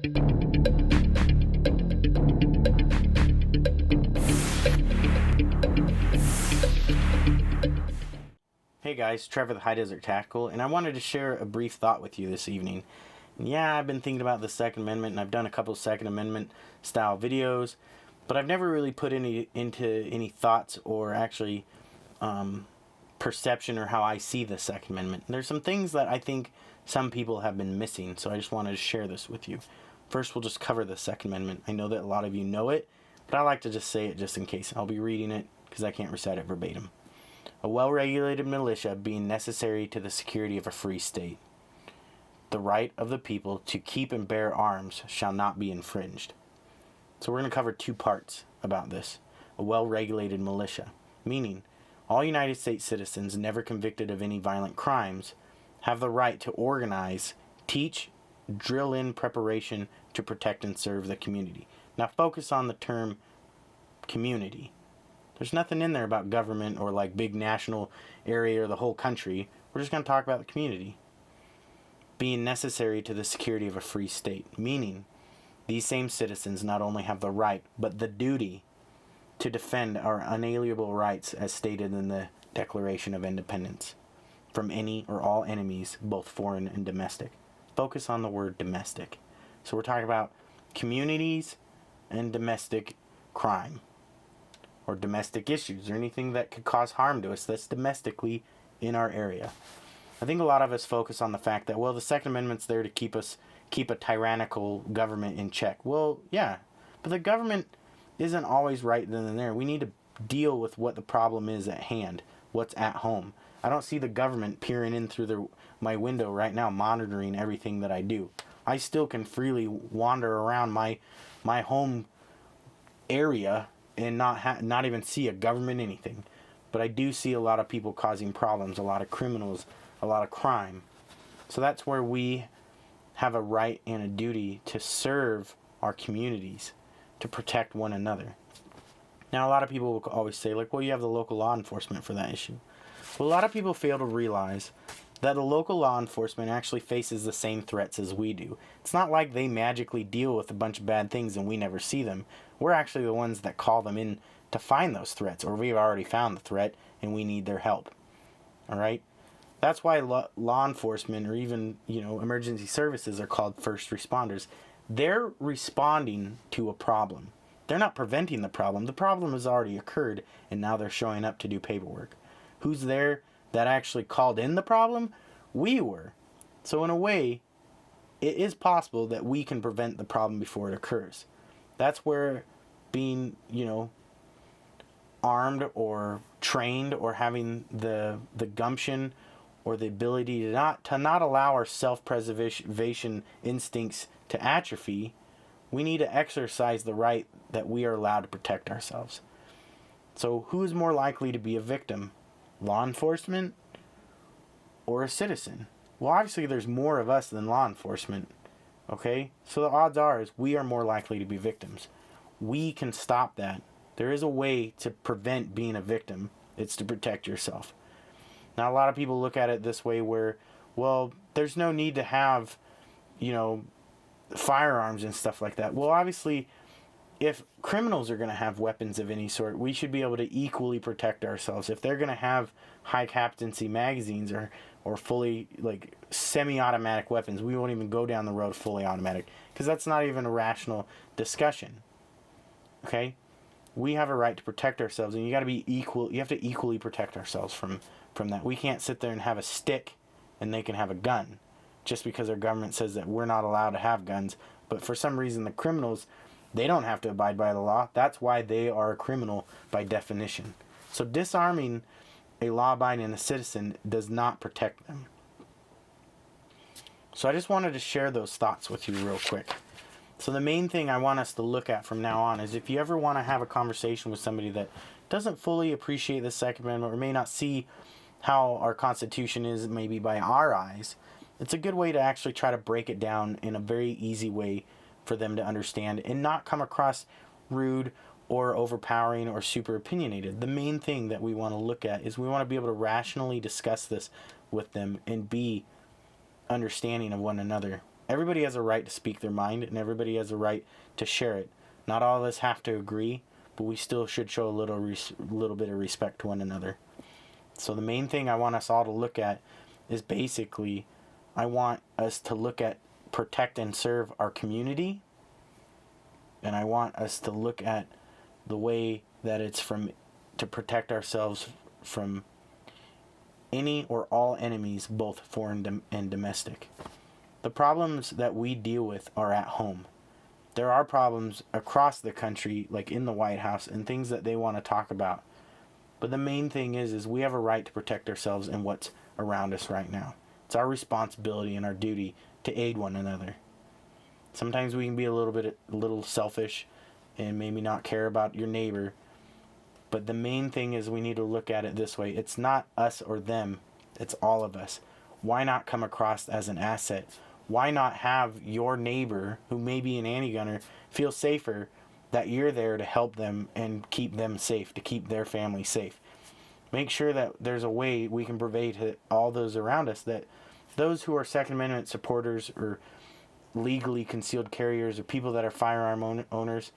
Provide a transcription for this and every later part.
Hey guys, Trevor the High Desert Tactical, and I wanted to share a brief thought with you this evening. And yeah, I've been thinking about the Second Amendment, and I've done a couple Second Amendment style videos, but I've never really put into any thoughts or actually perception or how I see the Second Amendment. And there's some things that I think some people have been missing, so I just wanted to share this with you. First, we'll just cover the Second Amendment. I know that a lot of you know it, but I like to just say it just in case. I'll be reading it because I can't recite it verbatim. A well-regulated militia being necessary to the security of a free state. The right of the people to keep and bear arms shall not be infringed. So we're going to cover two parts about this. A well-regulated militia, meaning all United States citizens never convicted of any violent crimes have the right to organize, teach, drill in preparation to protect and serve the community. Now focus on the term community. There's nothing in there about government or like big national area or the whole country. We're just going to talk about the community. Being necessary to the security of a free state, meaning these same citizens not only have the right, but the duty to defend our unalienable rights as stated in the Declaration of Independence from any or all enemies, both foreign and domestic. Focus on the word domestic. So we're talking about communities and domestic crime, or domestic issues, or anything that could cause harm to us that's domestically in our area. I think a lot of us focus on the fact that, well, the Second Amendment's there to keep a tyrannical government in check. Well, yeah, but the government isn't always right then and there. We need to deal with what the problem is at hand, what's at home. I don't see the government peering in through my window right now, monitoring everything that I do. I still can freely wander around my home area and not even see a government anything. But I do see a lot of people causing problems, a lot of criminals, a lot of crime. So that's where we have a right and a duty to serve our communities, to protect one another. Now a lot of people will always say, like, well, you have the local law enforcement for that issue. Well, a lot of people fail to realize that the local law enforcement actually faces the same threats as we do. It's not like they magically deal with a bunch of bad things and we never see them. We're actually the ones that call them in to find those threats, or we've already found the threat and we need their help. All right? That's why law enforcement, or even, emergency services are called first responders. They're responding to a problem. They're not preventing the problem. The problem has already occurred and now they're showing up to do paperwork. Who's there that actually called in the problem? We were. So in a way, it is possible that we can prevent the problem before it occurs. That's where being, armed or trained, or having the gumption or the ability to not allow our self-preservation instincts to atrophy, we need to exercise the right that we are allowed to protect ourselves. So who is more likely to be a victim? Law enforcement or a citizen? Well, obviously there's more of us than law enforcement. Okay? So the odds are is we are more likely to be victims. We can stop that. There is a way to prevent being a victim. It's to protect yourself. Now, a lot of people look at it this way where, well, there's no need to have, firearms and stuff like that. Well, obviously, if criminals are going to have weapons of any sort, we should be able to equally protect ourselves. If they're going to have high capacity magazines or fully, like, semi-automatic weapons, we won't even go down the road fully automatic, because that's not even a rational discussion. Okay? We have a right to protect ourselves, and you have to equally protect ourselves from that. We can't sit there and have a stick and they can have a gun just because our government says that we're not allowed to have guns. But for some reason, the criminals, they don't have to abide by the law. That's why they are a criminal by definition. So disarming a law-abiding citizen does not protect them. So I just wanted to share those thoughts with you real quick. So the main thing I want us to look at from now on is, if you ever want to have a conversation with somebody that doesn't fully appreciate the Second Amendment, or may not see how our Constitution is maybe by our eyes, it's a good way to actually try to break it down in a very easy way for them to understand and not come across rude or overpowering or super opinionated. The main thing that we want to look at is we want to be able to rationally discuss this with them and be understanding of one another everybody has a right to speak their mind, and everybody has a right to share it. Not all of us have to agree, but we still should show a little bit of respect to one another. So the main thing I want us all to look at is basically, I want us to look at protect and serve our community, and I want us to look at the way that it's to protect ourselves from any or all enemies, both foreign and domestic. The problems that we deal with are at home. There are problems across the country, like in the White House, and things that they want to talk about. But the main thing is we have a right to protect ourselves and what's around us right now. It's our responsibility and our duty to aid one another. Sometimes we can be a little selfish and maybe not care about your neighbor. But the main thing is we need to look at it this way. It's not us or them. It's all of us. Why not come across as an asset? Why not have your neighbor, who may be an anti-gunner, feel safer that you're there to help them and keep them safe, to keep their family safe? Make sure that there's a way we can purvey to all those around us that those who are Second Amendment supporters or legally concealed carriers or people that are firearm owners,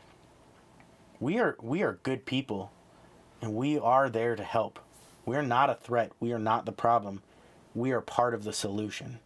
we are good people, and we are there to help. We are not a threat. We are not the problem. We are part of the solution.